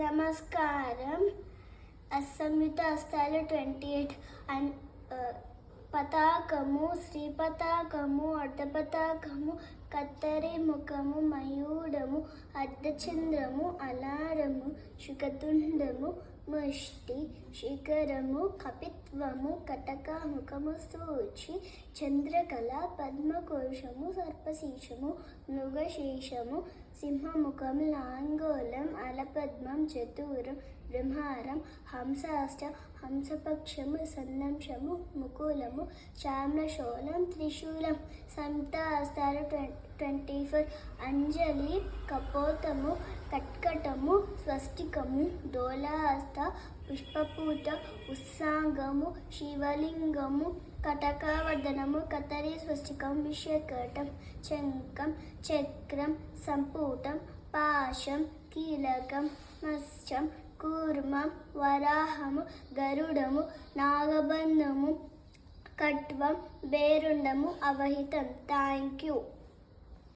నమస్కారం. అసంయుత హస్తాలు 28 పతాకము, శ్రీ పతాకము, అర్ధపతాకము, కత్తరి ముఖము, మయూడము, అర్ధచంద్రము, అలారము, శుకతుండము, ముష్టి, శిఖరము, కపిత్వము, కటక ముఖము, సూచి, చంద్రకళ, పద్మకోశము, సర్పశీర్షము, మృగశీర్షము, సింహముఖం, లాంగోలం, అలపద్మం, చతురం, బ్రహ్మారం, హంసాష్ట, హంసపక్షము, సందంశము, ముకులము, చామ్రశూలం, త్రిశూలం. సంయుక్త హస్తాలు 24 అంజలి, కపోతము, కట్కటము, స్వస్తికము, డోలాహస్త, పుష్పపూత, ఉత్సాంగము, శివలింగము, కటకవర్ధనము, కతరి, స్వస్తికం, విషకటం, శంఖం, చక్రం, సంపుటం, పాశం, కీలకం, మత్స్యం, కూర్మం, వరాహము, గరుడము, నాగబంధము, కట్వం, బేరుండము, అవహితం. Thank you.